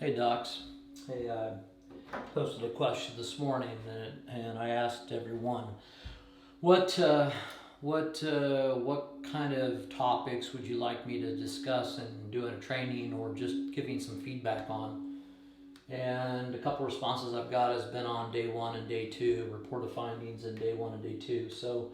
Hey docs. Hey, I posted a question this morning, and I asked everyone what what kind of topics would you like me to discuss in doing a training or just giving some feedback on. And a couple responses I've got has been on day one and day two, report of findings in day one and day two. So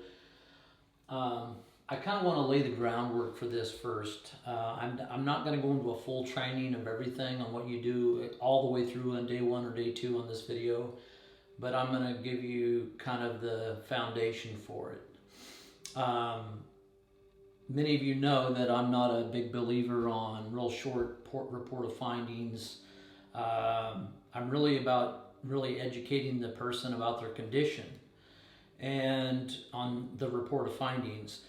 I kind of want to lay the groundwork for this first. I'm not going to go into a full training of everything on what you do all the way through on day one or day two on this video, but I'm going to give you kind of the foundation for it. Many of you know that I'm not a big believer on real short report of findings. I'm really about educating the person about their condition and on the report of findings.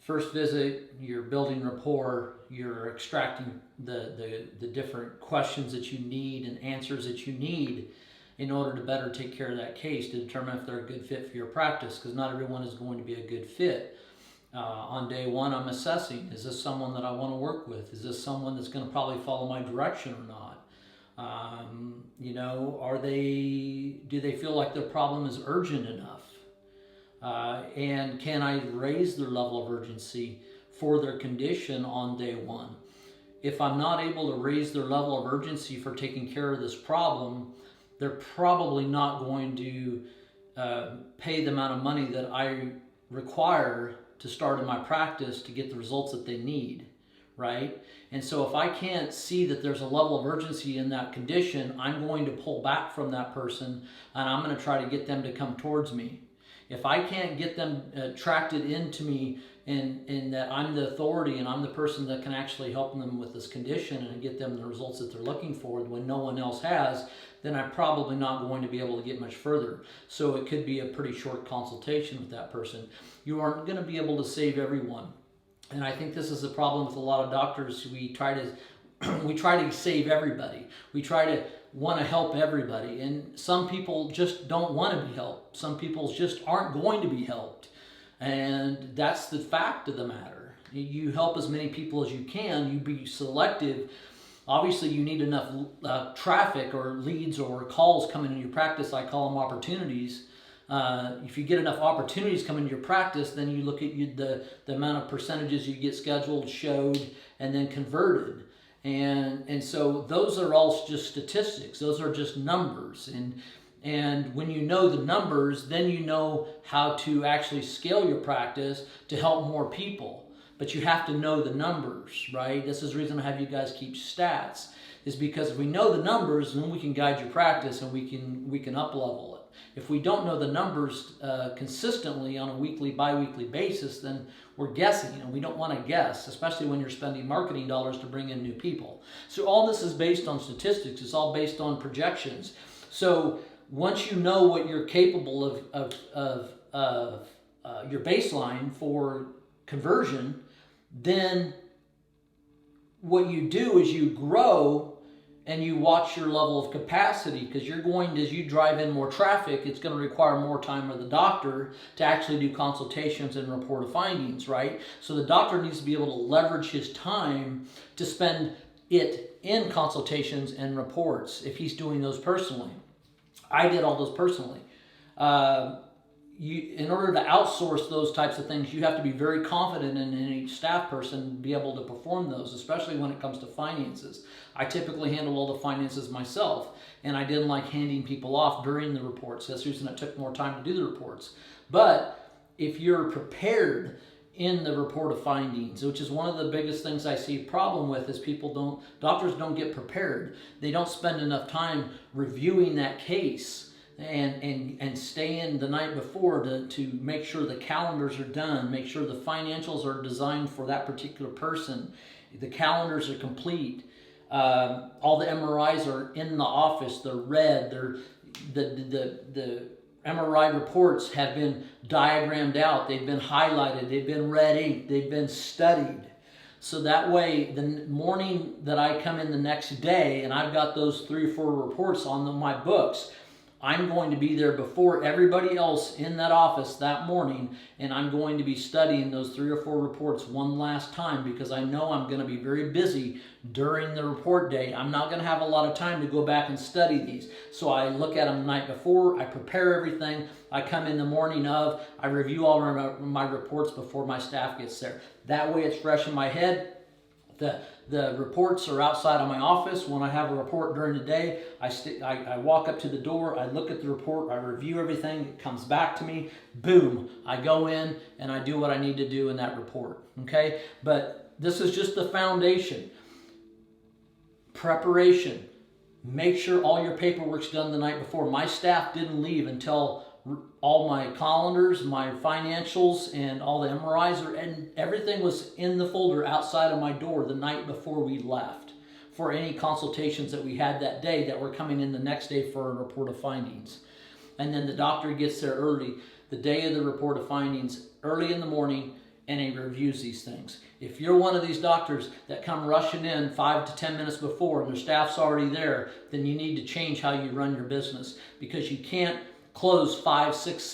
First visit, you're building rapport, you're extracting the different questions that you need and answers that you need in order to better take care of that case to determine if they're a good fit for your practice, because not everyone is going to be a good fit. On day one, I'm assessing, is this someone that I want to work with? Is this someone that's going to probably follow my direction or not? Do they feel like their problem is urgent enough? And can I raise their level of urgency for their condition on day one? If I'm not able to raise their level of urgency for taking care of this problem, they're probably not going to pay the amount of money that I require to start in my practice to get the results that they need, right? And so if I can't see that there's a level of urgency in that condition, I'm going to pull back from that person and I'm going to try to get them to come towards me. If I can't get them attracted into me in that I'm the authority and I'm the person that can actually help them with this condition and get them the results that they're looking for when no one else has, then I'm probably not going to be able to get much further. So it could be a pretty short consultation with that person. You aren't going to be able to save everyone. And I think this is a problem with a lot of doctors. We try to save everybody. We try to want to help everybody, and some people just don't want to be helped. Some people just aren't going to be helped, and that's the fact of the matter. You help as many people as you can. You be selective. Obviously, you need enough traffic or leads or calls coming into your practice. I call them opportunities. If you get enough opportunities coming into your practice, then you look at the amount of percentages you get scheduled, showed, and then converted. And so those are all just statistics. Those are just numbers. And when you know the numbers, then you know how to actually scale your practice to help more people. But you have to know the numbers, right? This is the reason I have you guys keep stats, is because if we know the numbers, then we can guide your practice and we can up level it. If we don't know the numbers consistently on a weekly, bi-weekly basis, then we're guessing, and we don't want to guess, especially when you're spending marketing dollars to bring in new people. So all this is based on statistics. It's all based on projections. So once you know what you're capable of your baseline for conversion, then what you do is you grow and you watch your level of capacity, because you're going to, as you drive in more traffic, it's going to require more time of the doctor to actually do consultations and report of findings, right? So the doctor needs to be able to leverage his time to spend it in consultations and reports if he's doing those personally. I did all those personally. In order to outsource those types of things, you have to be very confident in any staff person to be able to perform those, especially when it comes to finances. I typically handle all the finances myself, and I didn't like handing people off during the reports. That's the reason it took more time to do the reports. But if you're prepared in the report of findings, which is one of the biggest things I see a problem with, is doctors don't get prepared. They don't spend enough time reviewing that case and stay in the night before to make sure the calendars are done, make sure the financials are designed for that particular person, the calendars are complete, all the MRIs are in the office, they're read, the MRI reports have been diagrammed out, they've been highlighted, they've been red inked, they've been studied. So that way, the morning that I come in the next day and I've got those 3 or 4 reports on my books, I'm going to be there before everybody else in that office that morning, and I'm going to be studying those 3 or 4 reports one last time, because I know I'm going to be very busy during the report day. I'm not going to have a lot of time to go back and study these. So I look at them the night before, I prepare everything, I come in the morning of, I review all my reports before my staff gets there. That way it's fresh in my head. The reports are outside of my office. When I have a report during the day, I walk up to the door, I look at the report, I review everything, it comes back to me, boom, I go in and I do what I need to do in that report, okay? But this is just the foundation. Preparation. Make sure all your paperwork's done the night before. My staff didn't leave until all my colanders, my financials, and all the MRIs, and everything was in the folder outside of my door the night before we left for any consultations that we had that day that were coming in the next day for a report of findings. And then the doctor gets there early, the day of the report of findings, early in the morning, and he reviews these things. If you're one of these doctors that come rushing in 5 to 10 minutes before and their staff's already there, then you need to change how you run your business, because you can't close $5,000,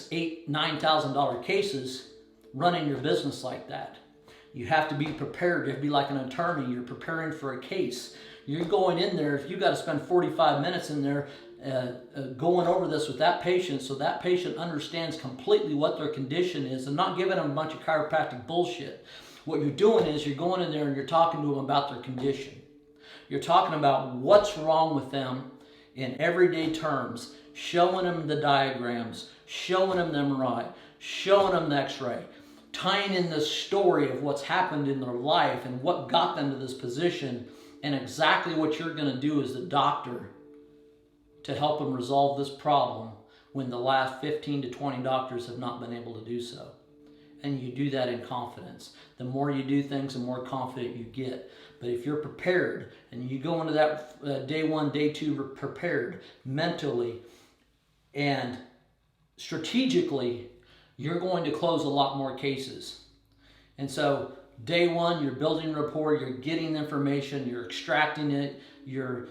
$6,000, $8,000, $9,000 cases running your business like that. You have to be prepared. You have to be like an attorney. You're preparing for a case. You're going in there, if you've got to spend 45 minutes in there going over this with that patient, so that patient understands completely what their condition is, and not giving them a bunch of chiropractic bullshit. What you're doing is you're going in there and you're talking to them about their condition. You're talking about what's wrong with them in everyday terms, showing them the diagrams, showing them the MRI, showing them the x-ray, tying in the story of what's happened in their life and what got them to this position, and exactly what you're going to do as the doctor to help them resolve this problem when the last 15 to 20 doctors have not been able to do so. And you do that in confidence. The more you do things, the more confident you get. But if you're prepared and you go into that day 1, day 2 prepared mentally and strategically, you're going to close a lot more cases. And so day 1, you're building rapport, you're getting information, you're extracting it, you're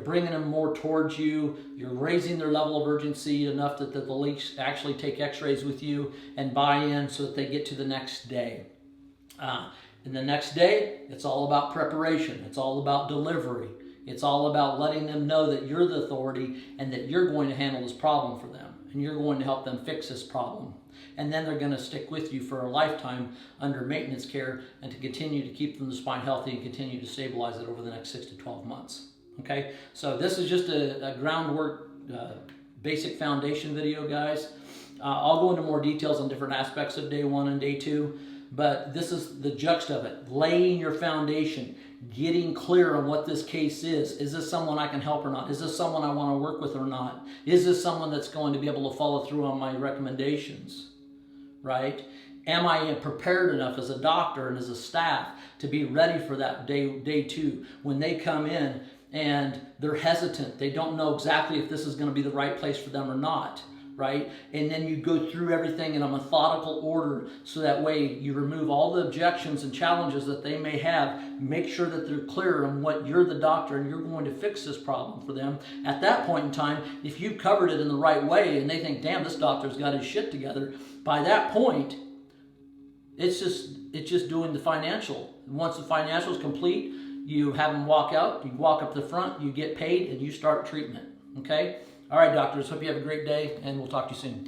bringing them more towards you, you're raising their level of urgency enough that they'll actually take x-rays with you and buy in so that they get to the next day. And the next day, it's all about preparation. It's all about delivery. It's all about letting them know that you're the authority and that you're going to handle this problem for them. And you're going to help them fix this problem. And then they're going to stick with you for a lifetime under maintenance care and to continue to keep them the spine healthy and continue to stabilize it over the next 6 to 12 months. Okay, so this is just a groundwork, basic foundation video, guys. I'll go into more details on different aspects of day 1 and day 2, but this is the gist of it. Laying your foundation, getting clear on what this case is. Is this someone I can help or not? Is this someone I want to work with or not? Is this someone that's going to be able to follow through on my recommendations, right? Am I prepared enough as a doctor and as a staff to be ready for that day 2 when they come in and they're hesitant? They don't know exactly if this is going to be the right place for them or not, right? And then you go through everything in a methodical order so that way you remove all the objections and challenges that they may have. Make sure that they're clear on what you're the doctor and you're going to fix this problem for them. At that point in time, if you've covered it in the right way and they think, damn, this doctor's got his shit together, by that point, it's just doing the financial. Once the financial is complete, you have them walk out, you walk up the front, you get paid, and you start treatment. Okay? All right, doctors. Hope you have a great day, and we'll talk to you soon.